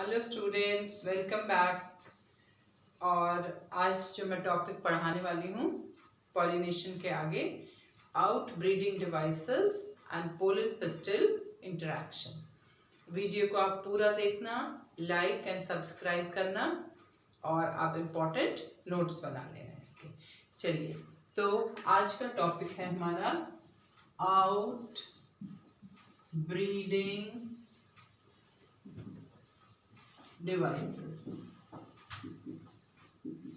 Hello students, welcome back. और आज जो मैं टॉपिक पढ़ाने वाली हूँ पॉलिनेशन के आगे, outbreeding devices and pollen pistil interaction. Video को आप पूरा देखना, लाइक एंड सब्सक्राइब करना और आप इम्पोर्टेंट नोट्स बना लेना इसके। चलिए, तो आज का टॉपिक है हमारा आउटब्रीडिंग डिवाइसेस।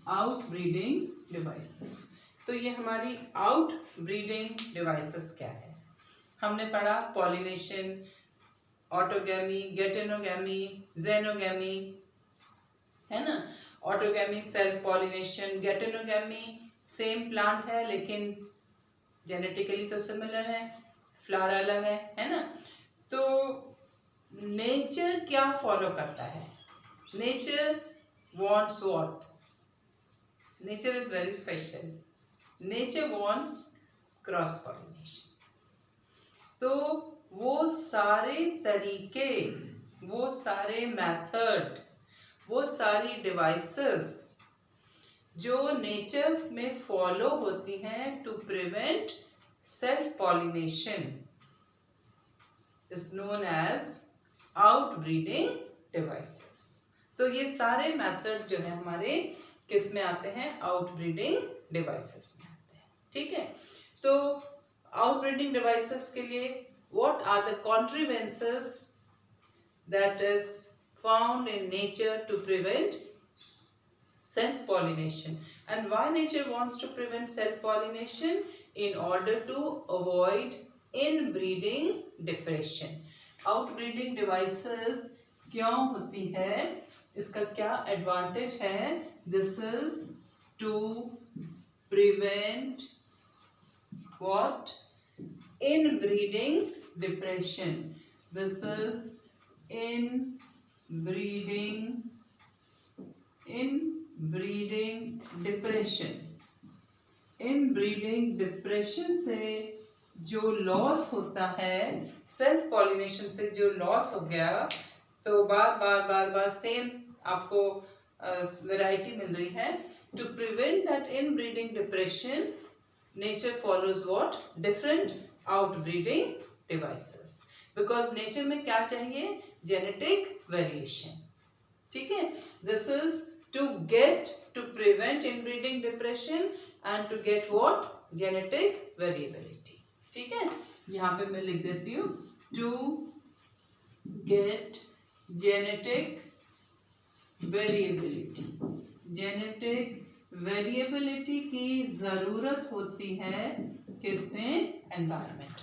आउटब्रीडिंग डिवाइसेस, तो ये हमारी आउटब्रीडिंग डिवाइसेस क्या है? हमने पढ़ा पॉलिनेशन, ऑटोगैमी, गेटेनोगैमी, जेनोगैमी, है ना। Autogamy self pollination, geitonogamy same plant है लेकिन जेनेटिकली तो सिमिलर है, फ्लावर अलग है ना। तो नेचर क्या फॉलो करता है? Nature wants what? Nature is very special. Nature wants cross pollination. तो वो सारे तरीके, वो सारे मेथड, वो सारी डिवाइसेस जो नेचर में फॉलो होती हैं to prevent self pollination is known as outbreeding devices. तो ये सारे मेथड जो है हमारे किस में आते हैं? आउटब्रीडिंग डिवाइसेस में आते हैं। ठीक है, तो आउटब्रीडिंग डिवाइसेस के लिए what are the contrivances that is found in nature to prevent self pollination, and why nature wants to prevent self pollination? In order to avoid inbreeding depression. Outbreeding devices क्यों होती है, इसका क्या advantage है? This is to prevent what? Inbreeding depression. This is inbreeding depression. Inbreeding depression से जो loss होता है, सेल्फ पॉलिनेशन से जो लॉस हो गया, तो बार सेम आपको वैरायटी मिल रही है। To prevent that inbreeding depression, nature follows what? Different outbreeding devices. Because nature में क्या चाहिए? Genetic variation. ठीक है, this is to prevent inbreeding depression and to get what? Genetic variability. ठीक है, यहाँ पे मैं लिख देती हूँ, to get genetic variability. Genetic variability की जरूरत होती है किसमें? एनवायरनमेंट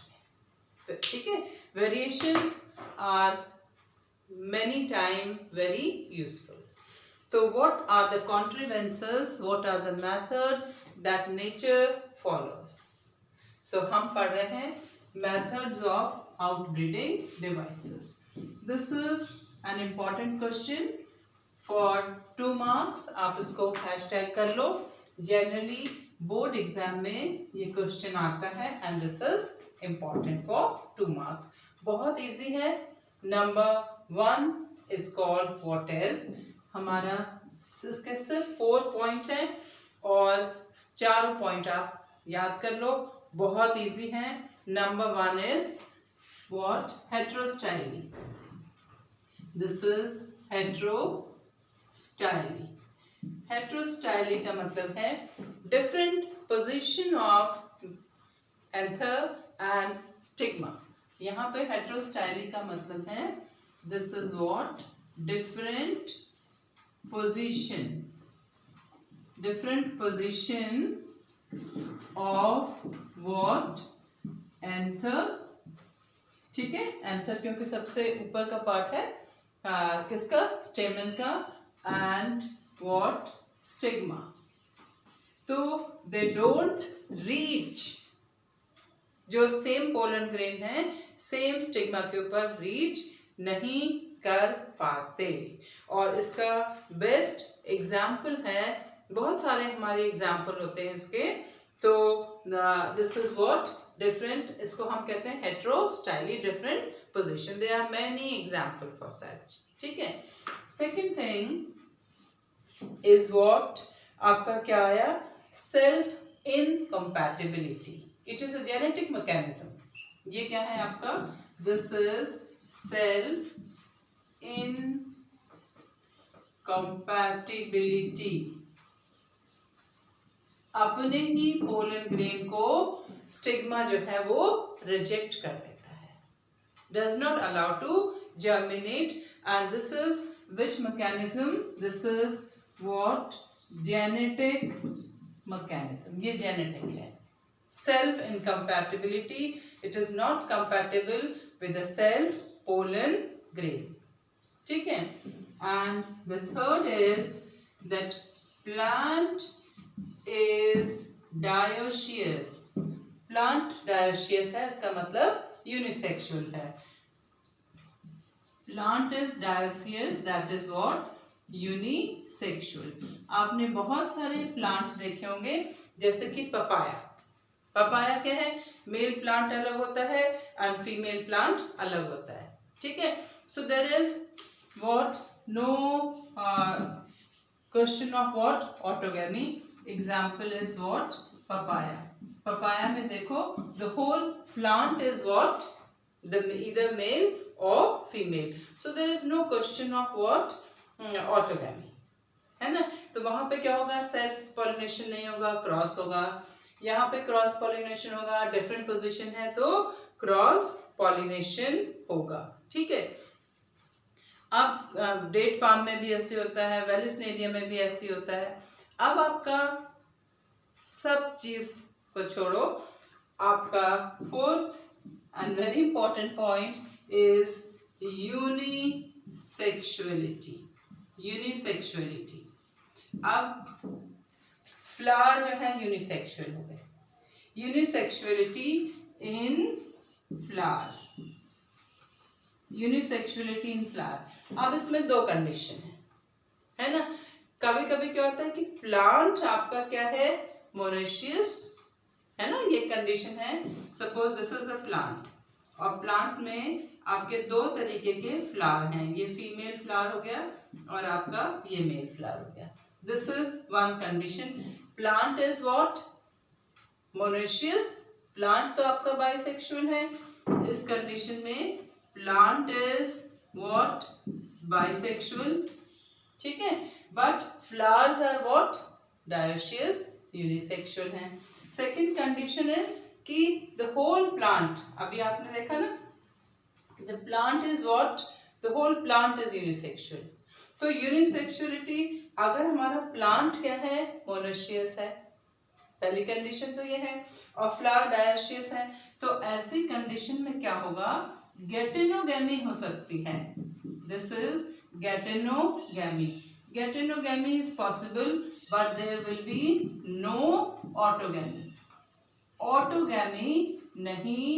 में। ठीक है, variations are many time very useful. तो what are the कॉन्ट्रीवेंसेस, what are the method that nature follows? So हम पढ़ रहे हैं methods of outbreeding devices. This is an important question for 2 marks. आप इसको हैशटैग कर लो। जनरली बोर्ड एग्जाम में ये क्वेश्चन आता है and this is important for 2 marks. बहुत इजी है। Number 1 is called what is. हमारा इसके सिर्फ 4 पॉइंट है और 4 पॉइंट आप याद कर लो, बहुत इजी है। Number 1 is what? हेटेरोस्टाइली। This is heterostyly. Heterostyly का मतलब है different position of anther and stigma. यहाँ पे heterostyly का मतलब है this is what? different position of what? anther. ठीक है, एंथर क्योंकि सबसे ऊपर का पार्ट है किसका? स्टेमन का। And what? स्टिग्मा। तो दे डोंट रीच, जो सेम पोलन ग्रेन है सेम स्टिग्मा के ऊपर रीच नहीं कर पाते। और इसका बेस्ट एग्जाम्पल है, बहुत सारे हमारे एग्जाम्पल होते हैं इसके। तो दिस इज व्हाट? डिफरेंट, इसको हम कहते हैं हेटेरोस्टाइली, different position. There are many examples for such. ठीक है. Second thing is what आपका क्या आया? Self incompatibility. It is a genetic mechanism. ये क्या है आपका? This is self incompatibility. अपने ही पोलन ग्रेन को स्टिग्मा जो है वो रिजेक्ट कर देता है, does not allow to germinate, and this is which mechanism? This is what? Genetic mechanism. ये genetic है. Self incompatibility. It is not compatible with the self pollen grain. ठीक है. And the third is that plant is dioecious. Plant dioecious है, इसका मतलब unisexual है. Plant is dioecious, that is what? Unisexual. आपने बहुत सारे प्लांट देखे होंगे, जैसे कि पपाया. पपाया क्या है? मेल प्लांट अलग होता है एंड फीमेल प्लांट अलग होता है. ठीक है. So there is what? No question of what? Autogamy. Example is what? Papaya. Papaya में देखो, the whole plant is what? Either male or female. So there is no question of what? Autogamy. है ना. तो वहां पे क्या होगा? Self pollination नहीं होगा, क्रॉस होगा. यहाँ पे क्रॉस पॉलिनेशन होगा. डिफरेंट पोजीशन है तो क्रॉस पॉलिनेशन होगा. ठीक है. अब डेट पाम में भी ऐसे होता है, वेलिस्नेरिया में भी ऐसे होता है. अब आपका सब चीज को छोड़ो, आपका fourth and very important point is unisexuality. Unisexuality. अब फ्लावर जो है यूनिसेक्सुअल हो गए. यूनिसेक्सुअलिटी इन फ्लावर. यूनिसेक्सुअलिटी इन फ्लावर. अब इसमें दो कंडीशन है ना. कभी कभी क्या होता है कि प्लांट आपका क्या है? मोनोशियस है ना. ये कंडीशन है. Suppose this is a plant और प्लांट में आपके दो तरीके के फ्लावर हैं. ये फीमेल फ्लावर हो गया और आपका ये मेल फ्लावर हो गया. This is one condition. Plant is what? Monoecious. Plant तो आपका बाइसेक्सुअल है. इस कंडीशन में प्लांट इज व्हाट? बाइसेक्सुअल. ठीक है. But flowers are what? Dioecious, unisexual हैं. सेकेंड कंडीशन इज कि द होल प्लांट, अभी आपने देखा ना, the plant is what? The whole plant is unisexual. तो यूनिसेक्सुअलिटी, अगर हमारा प्लांट क्या है? मोनोशियस है, पहली कंडीशन तो ये है, और फ्लावर डायोशियस है, तो ऐसी कंडीशन में क्या होगा? गेटेनोगैमी हो सकती है. This is geitonogamy. Getonogamy is possible, but there will be no autogamy. Autogamy नहीं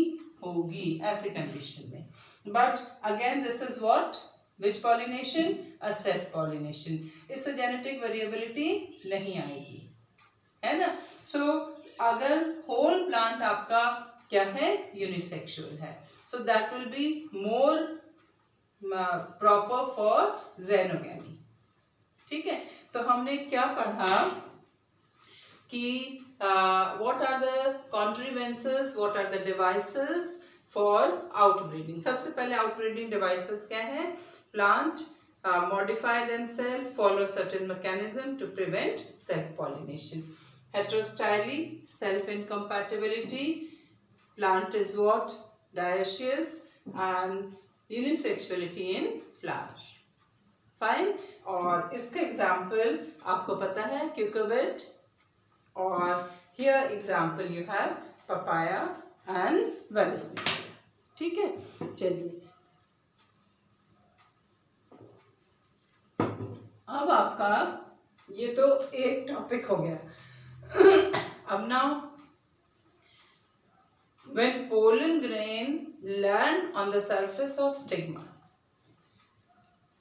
होगी ऐसे कंडीशन में. But again this is what? Which pollination? A self pollination. इससे genetic variability नहीं आएगी, है ना. So अगर whole plant आपका क्या है? Unisexual है, so that will be more proper for xenogamy. ठीक है. तो हमने क्या पढ़ा कि what are the contrivances, what are the devices for outbreeding. सबसे पहले outbreeding devices क्या है? Plant modify themselves, follow certain mechanism to prevent self pollination. Heterostyly, self incompatibility. Plant is what? Dioecious, and unisexuality in flower. Fine. और इसका example आपको पता है, क्यूकर्बिट, और here example you have papaya and Vallisneria. ठीक है. चलिए अब आपका ये तो एक टॉपिक हो गया. अब now when pollen grain land on the surface of stigma,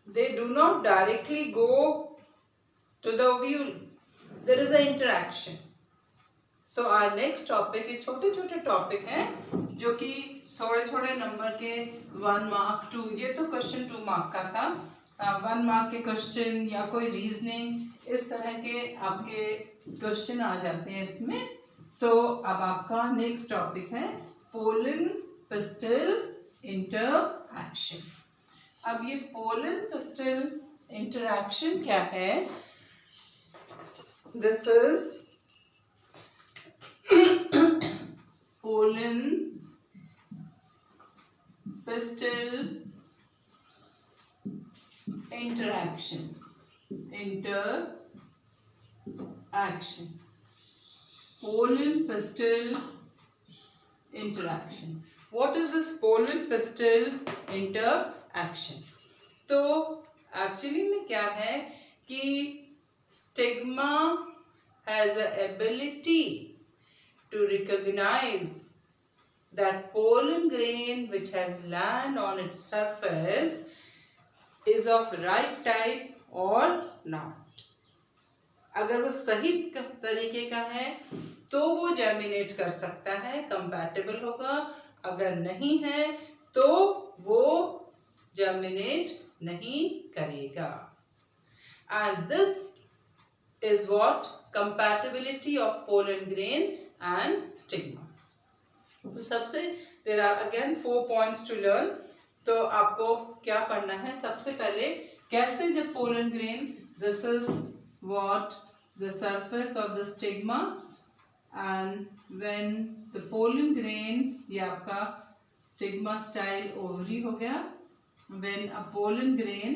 they do not directly go to the ovule. There is an interaction. So our next topic, ये छोटे छोटे टॉपिक हैं जो कि थोड़े थोड़े नंबर के 1 मार्क 2, ये तो क्वेश्चन 2 मार्क का था, 1 मार्क के क्वेश्चन या कोई रीजनिंग इस तरह के आपके क्वेश्चन आ जाते हैं इसमें। तो अब आपका नेक्स्ट टॉपिक है पोलन पिस्टिल इंटरएक्शन। अब ये पोलन पिस्टिल इंटरएक्शन क्या है? This is pollen pistil interaction. Pollen pistil interaction. What is this pollen pistil interaction? तो एक्चुअली में क्या है कि stigma has a ability to recognize that pollen grain which has land on its surface is of right type or not. अगर वो सही तरीके का है तो वो जर्मिनेट कर सकता है, कंपैटिबल होगा। अगर नहीं है तो वो जर्मिनेट नहीं करेगा। And this is what compatibility of pollen grain and stigma. तो सबसे there are again 4 points to learn. तो आपको क्या पढ़ना है? सबसे पहले कैसे जब pollen grain, this is what the surface of the stigma, and when the pollen grain, ये आपका stigma style ovary हो गया, when a pollen grain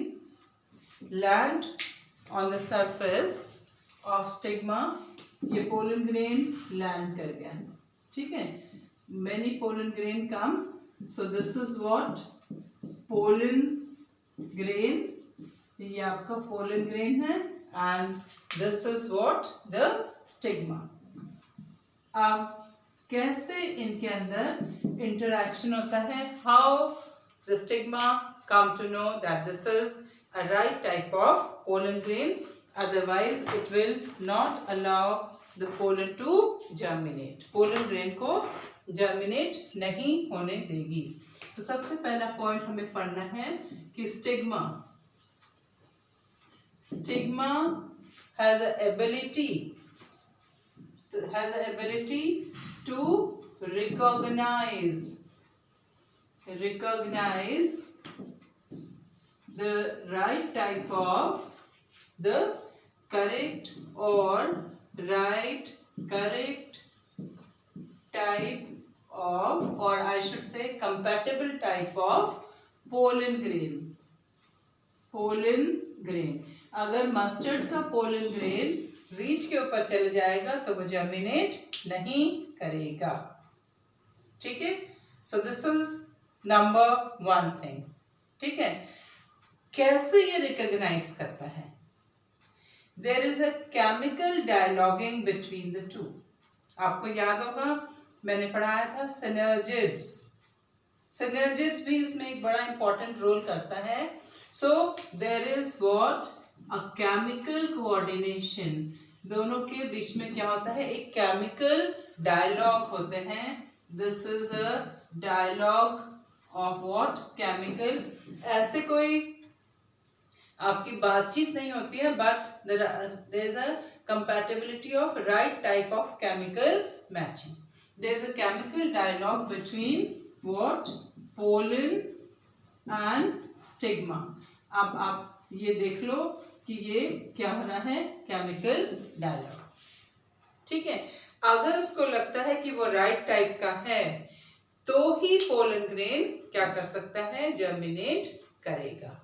land on the surface of stigma, ये पोलन ग्रेन लैंड कर गया, ठीक है। Many pollen grain comes, so this is what pollen grain, ये आपका पोलन ग्रेन है, and this is what the stigma. अब कैसे इनके अंदर इंटरैक्शन होता है? How the stigma come to know that this is a right type of pollen grain, otherwise it will not allow the pollen to germinate. pollen grain को germinate नहीं होने देगी। तो सबसे पहला पॉइंट हमें पढ़ना है कि stigma has a ability to recognize the right type of the correct type of, or I should say compatible type of pollen grain. अगर मस्टर्ड का पोलन ग्रेन वीट के ऊपर चले जाएगा तो वो जर्मिनेट नहीं करेगा, ठीक है। So this is number 1 thing, ठीक है। कैसे ये रिकॉग्नाइज करता है? There is a chemical dialoguing between the two. आपको याद होगा मैंने पढ़ाया था सिनर्जिड्स भी इसमें एक बड़ा इंपॉर्टेंट रोल करता है। So there is what a chemical coordination, दोनों के बीच में क्या होता है? एक केमिकल डायलॉग होते हैं। This is a dialogue of what chemical. ऐसे कोई आपकी बातचीत नहीं होती है, but there is a compatibility of right type of chemical matching. There is a chemical dialogue between what? Pollen and stigma. अब आप ये देख लो कि ये क्या हो रहा है? केमिकल डायलॉग, ठीक है। अगर उसको लगता है कि वो राइट टाइप का है तो ही पोलन ग्रेन क्या कर सकता है? जर्मिनेट करेगा,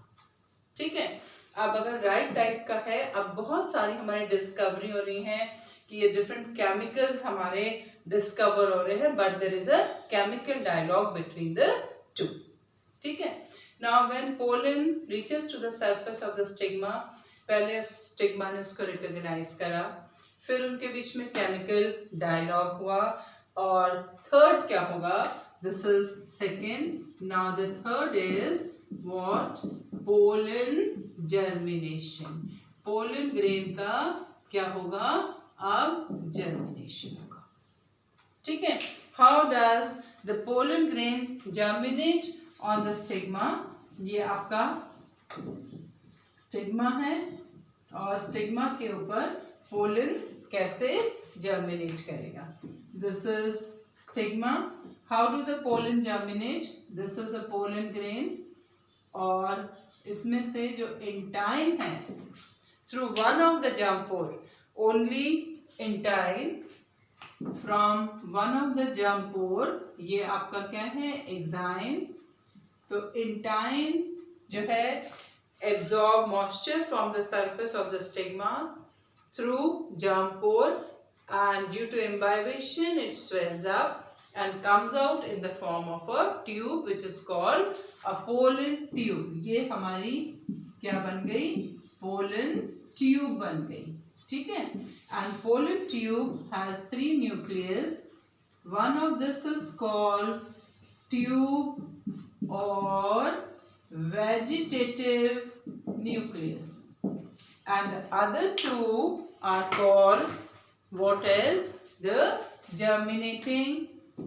ठीक है। अब अगर राइट टाइप का है, अब बहुत सारी हमारी डिस्कवरी हो रही है कि ये डिफरेंट केमिकल्स हमारे डिस्कवर हो रहे हैं, but there is a chemical dialogue between the two, ठीक है। Now when pollen reaches to the surface of the stigma, पहले स्टिग्मा ने उसको रिकॉग्नाइज करा, फिर उनके बीच में केमिकल डायलॉग हुआ, और थर्ड क्या होगा? This is second. Now the third is what? Pollen germination. Pollen grain का क्या होगा? अब जर्मिनेशन होगा, ठीक है। How does the pollen grain germinate on the stigma. ये आपका स्टिग्मा है और स्टिग्मा के ऊपर पोलन कैसे जर्मिनेट करेगा. This is stigma. How do the pollen germinate? This is a pollen grain और इसमें से जो इंटाइन है through one of the germ pore, only intine from one of the germ pore, ये आपका क्या है? एक्साइन. तो इंटाइन जो है absorb moisture from the surface of the stigma through germ pore, and due to imbibition it swells up and comes out in the form of a tube which is called a pollen tube. ये हमारी क्या बन गई? pollen tube बन गई. ठीक है. and pollen tube has 3 nucleus. one of this is called tube or vegetative nucleus, and the other 2 are called what is the germinating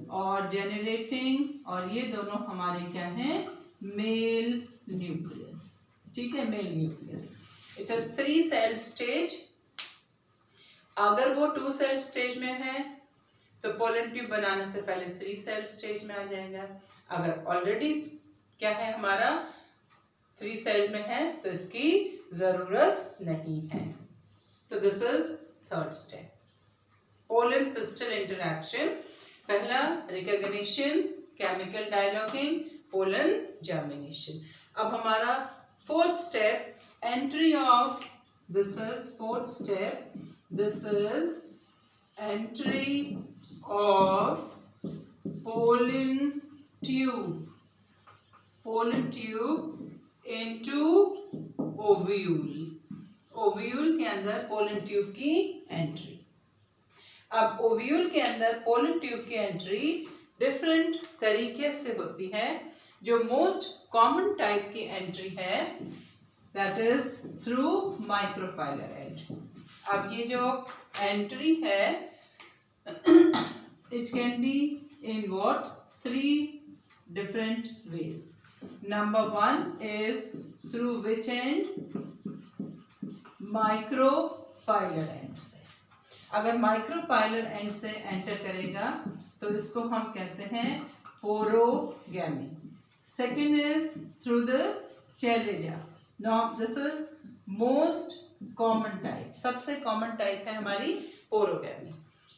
or generating, और ये दोनों हमारे क्या हैं? male nucleus. ठीक है, male nucleus. it has 3 cell stage. अगर वो 2 cell stage में है तो pollen tube बनाने से पहले 3 cell stage में आ जाएगा. अगर ऑलरेडी क्या है हमारा 3 सेल में है तो इसकी जरूरत नहीं है. तो this is third step, pollen pistil interaction. पहला recognition, chemical dialoguing, pollen germination. अब हमारा fourth step, entry of, this is fourth step, this is entry of pollen tube into ovule. Ovule के अंदर पोलन ट्यूब की entry. अब ovule के अंदर pollen tube की एंट्री डिफरेंट तरीके से होती है. जो मोस्ट कॉमन टाइप की एंट्री है that is through micropylar end. अब ये जो एंट्री है it can be in what? 3 different ways. Number 1 is through which end? Micropylar end से. अगर micropylar end से enter करेगा तो इसको हम कहते हैं porogamy. Second is through the chalaza. Now this is most common type. सबसे common type है हमारी porogamy.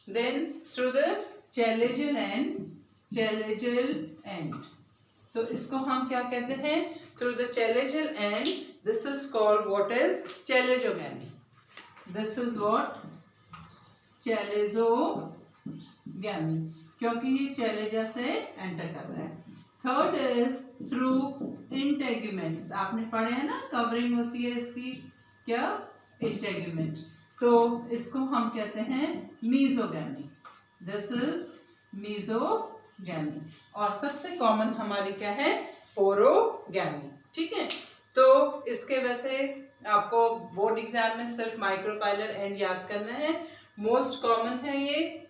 Then through the chalazal end. तो इसको हम क्या कहते हैं? Through the chalazal and. This is called what is? चैलेजोगैमी. This is what? चैलेजोगैमी, क्योंकि ये चैलेजा से एंटर कर रहा है. Third is through integuments. आपने पढ़े हैं ना, कवरिंग होती है इसकी, क्या? इंटेग्यूमेंट. तो इसको हम कहते हैं मीजोगैमी. This is mesogamy. और सबसे कॉमन हमारी क्या है? पोरोगैमी. ठीक है. तो इसके वैसे आपको बोर्ड एग्जाम में सिर्फ माइक्रोपाइलर एंड याद करना है. मोस्ट कॉमन है ये,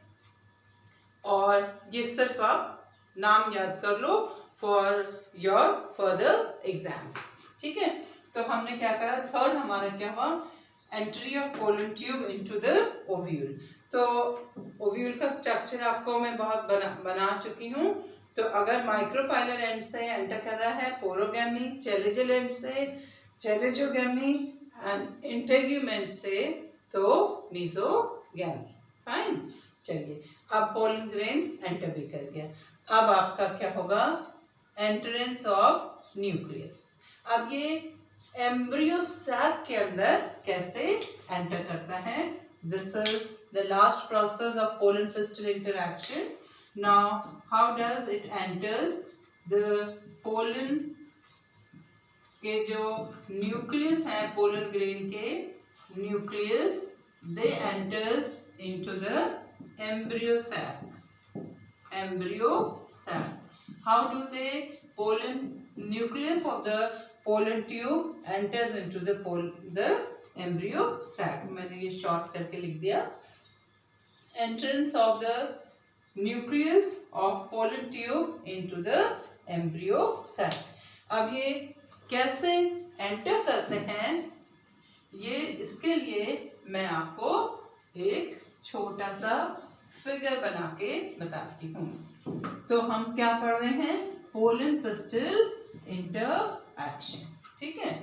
और ये सिर्फ आप नाम याद कर लो फॉर योर फर्दर एग्जाम्स. ठीक है. तो हमने क्या करा? थर्ड हमारा क्या हुआ? Entry of pollen tube into the ovule. तो ओव्यूल का स्ट्रक्चर आपको मैं बहुत बना चुकी हूँ. तो अगर माइक्रोपाइलर एंड से एंटर कर रहा है पोरोगैमी, चैलेजल एंड से चैलेजोगैमी, एंड इंटेग्यूमेंट से तो मीजोगैमी. फाइन. चलिए, अब पोलन ग्रेन एंटर भी कर गया. अब आपका क्या होगा? Entrance of nucleus. अब ये एम्ब्रियो सैक के अंदर कैसे एंटर करता है? This is the last process of pollen pistil interaction. Now, how does it enters? The pollen के जो nucleus है pollen grain के nucleus, they enters into the embryo sac. Embryo sac. How do they? Pollen nucleus of the pollen tube enters into the embryo sac. मैंने ये short करके लिख दिया. Entrance of the nucleus of pollen tube into the embryo sac. अब ये कैसे enter करते हैं, ये इसके लिए मैं आपको एक छोटा सा फिगर बना के बताती हूँ। तो हम क्या पढ़ रहे हैं, पोलन पिस्टिल इंटरएक्शन, ठीक है।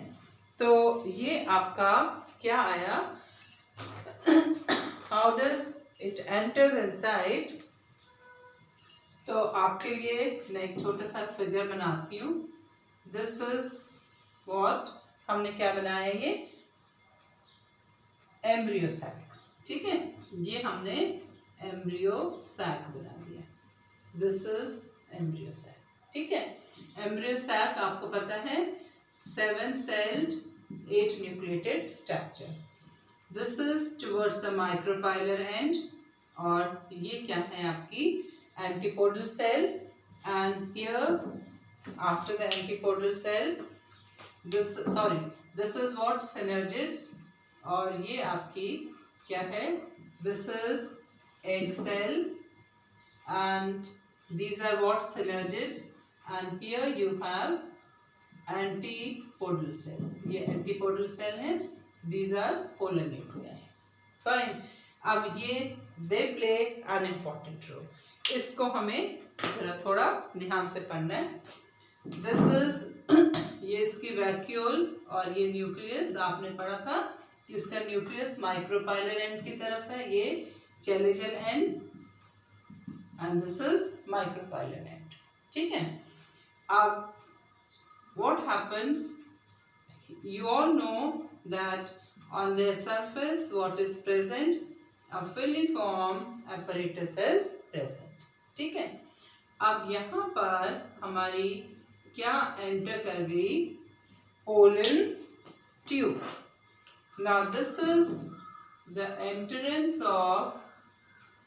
तो ये आपका क्या आया, how does it enters inside. तो आपके लिए मैं एक छोटा सा फिगर बनाती हूँ। दिस इज व्हाट, हमने क्या बनाया, ये एम्ब्रियो सैक, ठीक है। ये हमने एम्ब्रियो सैक बना दिया। दिस इज एम्ब्रियो सैक, ठीक है। एम्ब्रियो सैक आपको पता है 7 celled 8 nucleated structure. This is towards a micropylar end, और ये क्या है आपकी antipodal cell, and here after the antipodal cell this is what synergids, और ये आपकी क्या है, this is egg cell and these are what synergids, and here you have antipodal cell, ये antipodal cell है, these are pollen nuclei, fine। अब ये they play an important role, इसको हमें जरा थोड़ा ध्यान से पढ़ना है। this is ये इसकी वैक्यूल और ये न्यूक्लियस आपने पढ़ा था, इसका न्यूक्लियस माइक्रोपाइलर एंड की तरफ है, ये chalazal and, and this is micropylar end, ठीक है। अब what happens, you all know that on their surface what is present, a filiform apparatus is present, ठीक है। अब यहाँ पर हमारी क्या एंटर कर गई, pollen tube। now this is the entrance of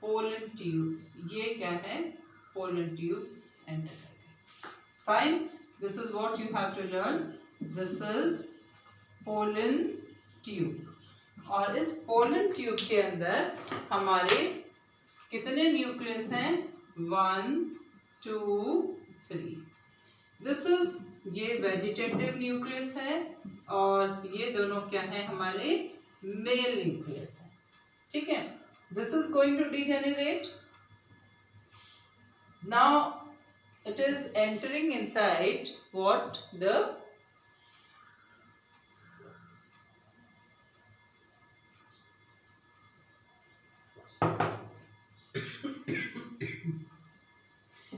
pollen tube, ये क्या है, pollen tube एंटर कर गई, fine. This is what you have to learn, this is pollen tube। और इस pollen tube के अंदर हमारे कितने न्यूक्लियस हैं, 1 2 3। दिस इज ये वेजिटेटिव न्यूक्लियस है, और ये दोनों क्या है, हमारे मेल न्यूक्लियस है, ठीक है। This is going to degenerate. Now it is entering inside what, the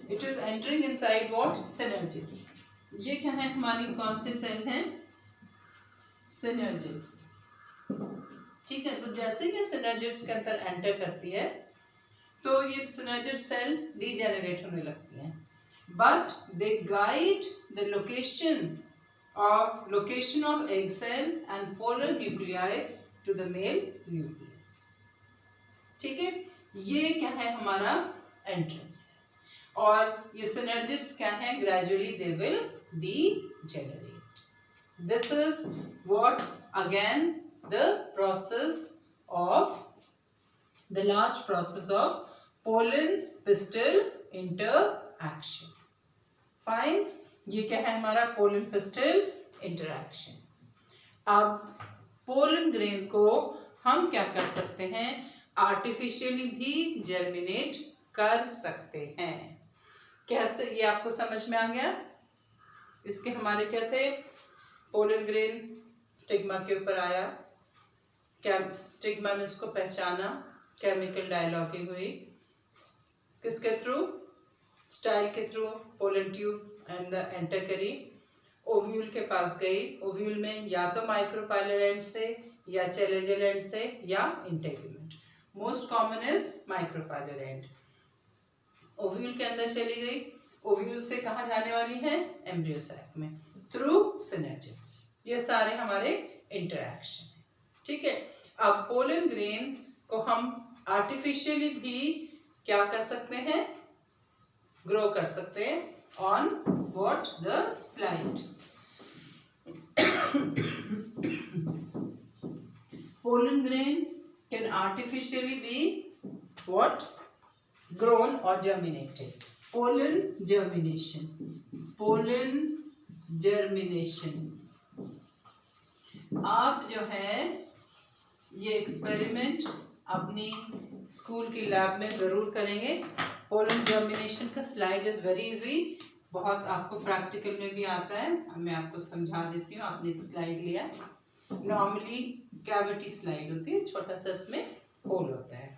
it is entering inside what, synergids। ये क्या है, हमारी कौन सी सेल है, synergids, ठीक है। तो जैसे ये सिनर्जिड्स के अंदर एंटर करती है तो ये सिनर्जिड सेल डीजेनरेट होने लगती हैं, but they guide the location of egg cell and polar nuclei to the male nucleus, ठीक है। ये क्या है, हमारा एंट्रेंस है, और ये सिनर्जिड्स क्या है, gradually they will degenerate. This is what again the process of the last process of pollen pistil interaction, fine। ये क्या है, हमारा pollen pistil interaction। अब pollen grain को हम क्या कर सकते हैं, आर्टिफिशियली भी जर्मिनेट कर सकते हैं। कैसे, ये आपको समझ में आ गया। इसके हमारे क्या थे, pollen grain स्टिग्मा के ऊपर आया, क्या स्टिग्मा ने उसको पहचाना, केमिकल डायलॉगिंग हुई, किसके थ्रू, स्टाइल के through, pollen tube and enter करी, ओव्यूल के पास गई, ओव्यूल में या तो माइक्रोपाइलर एंड से, या चेलेजल एंड से, या integument. Most common is micropylar and. Ovule के अंदर चली गई, ओव्यूल से कहाँ जाने वाली है, एम्ब्रियो सैक में, थ्रू सिनर्जिड्स। ये सारे हमारे इंटरैक्शन है, ठीक है। अब पोलन ग्रेन को हम आर्टिफिशियली भी क्या कर सकते हैं, ग्रो कर सकते हैं on what, the slide. Pollen grain can artificially be what, grown or germinated. Pollen germination. Pollen germination. आप जो है ये एक्सपेरिमेंट अपनी स्कूल की लैब में ज़रूर करेंगे. पोलन जर्मिनेशन का स्लाइड इज़ वेरी इजी, बहुत आपको प्रैक्टिकल में भी आता है. मैं आपको समझा देती हूँ. आपने एक स्लाइड लिया, नॉर्मली कैविटी स्लाइड होती है, छोटा सा इसमें होल होता है,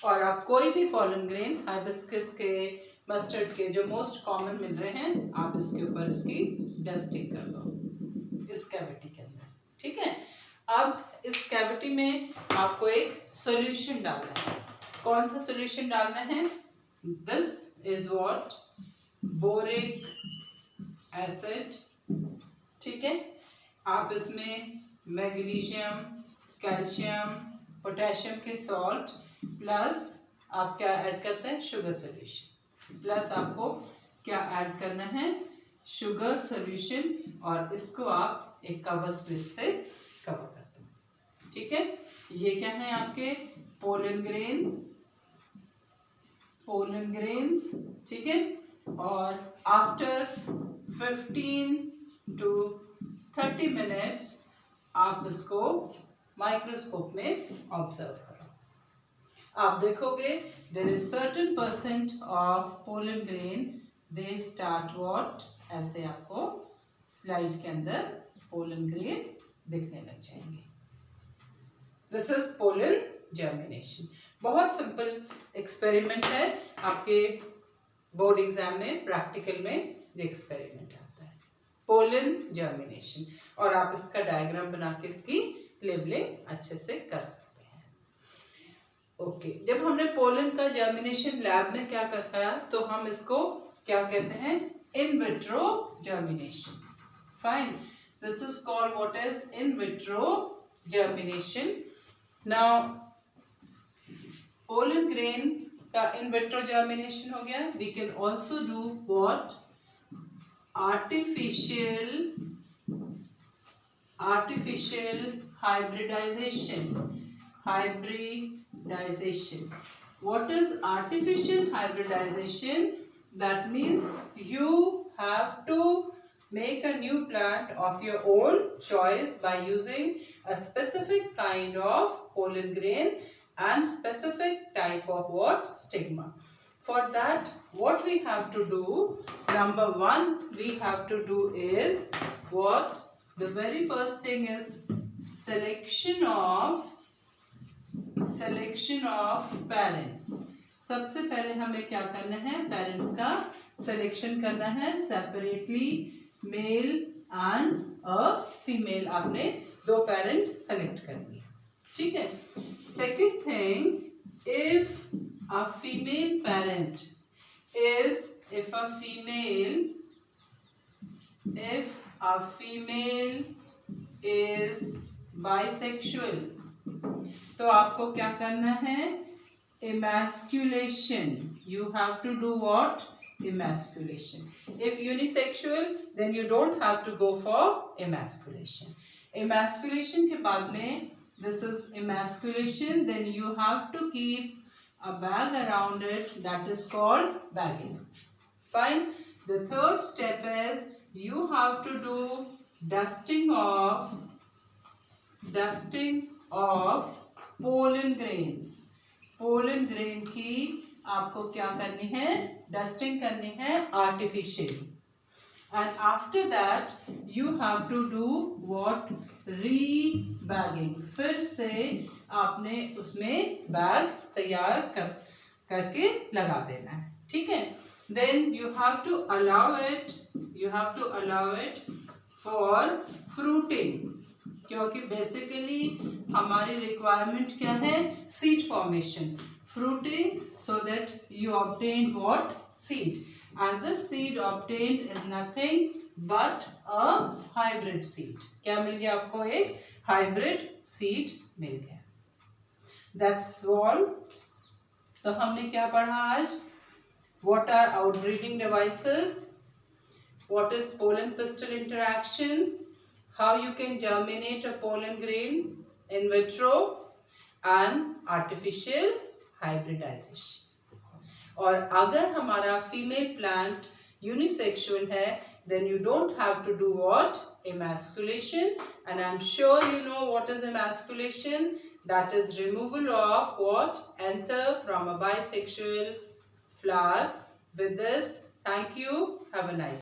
और आप कोई भी पोलन ग्रेन हाइबिस्कस के, मस्टर्ड के जो मोस्ट कॉमन मिल रहे हैं, आप इसके ऊपर इसकी डस्टिंग कर दो इस कैविटी के अंदर. ठीक है. अब इस कैविटी में आपको एक सॉल्यूशन डालना है. कौन सा सॉल्यूशन डालना है? This is what, boric acid. ठीक है. आप इसमें मैग्नीशियम, कैल्शियम, पोटेशियम के सॉल्ट प्लस आप क्या ऐड करते हैं? Sugar solution. प्लस आपको क्या ऐड करना है? Sugar solution. और इसको आप एक कवर स्लिप से कवर कर दो. ठीक है. ये क्या है? आपके पोलन ग्रेन, पोलन ग्रेन्स. ठीक है. और आफ्टर 15 to 30 मिनट्स आप इसको माइक्रोस्कोप में ऑब्जर्व करो. आप देखोगे there is certain percent of pollen grain, they start what, ऐसे आपको स्लाइड के अंदर पोलन ग्रेन दिखने लग जाएंगे. This is pollen germination. बहुत सिंपल एक्सपेरिमेंट है. आपके बोर्ड एग्जाम में प्रैक्टिकल में ये एक्सपेरिमेंट आता है, पोलन जर्मिनेशन. और आप इसका डायग्राम बना के इसकी लेबलिंग अच्छे से कर सकते हैं. ओके. जब हमने पोलन का जर्मिनेशन लैब में क्या करता है, तो हम इसको क्या कहते हैं? In vitro germination. Fine. This is called what is in vitro germination. Now, pollen grain का in vitro germination हो गया. We can also do what? Artificial hybridization. Hybridization. What is artificial hybridization? That means you have to make a new plant of your own choice by using a specific kind of pollen grain and specific type of what? Stigma. For that, what we have to do, number one, we have to do is what? The very first thing is selection of parents. सबसे पहले हमें क्या करना है? Parents का selection करना है separately. Male and a female, आपने 2 पेरेंट सेलेक्ट कर लिया. ठीक है. Second thing, if a female parent is, if a female is bisexual, तो आपको क्या करना है? emasculation. You have to do what? Emasculation. If unisexual, then you don't have to go for emasculation. Emasculation के बाद में, this is emasculation, then you have to keep a bag around it, that is called bagging. Fine. The third step is you have to do dusting of pollen grains. Pollen grain की आपको क्या करनी है? Dusting करनी है artificially. And after that you have to do what? Rebagging. फिर से आपने उसमें बैग तैयार करके लगा देना है. ठीक है. Then you have to allow it for fruiting, क्योंकि बेसिकली हमारी रिक्वायरमेंट क्या है? Seed formation, fruiting, so that you obtain what? Seed. And this seed obtained is nothing but a hybrid seed. क्या मिल गया आपको? एक हाइब्रिड सीड मिल गया. That's all. तो हमने क्या पढ़ा आज? What are outbreeding devices, what is pollen pistil interaction, how you can germinate a pollen grain in vitro, and artificial hybridization. और अगर हमारा फीमेल प्लांट यूनिसेक्सुअल है, then you don't have to do what? Emasculation. And I'm sure you know what is emasculation. That is removal of what? Anther from a bisexual flower. With this, thank you. Have a nice day.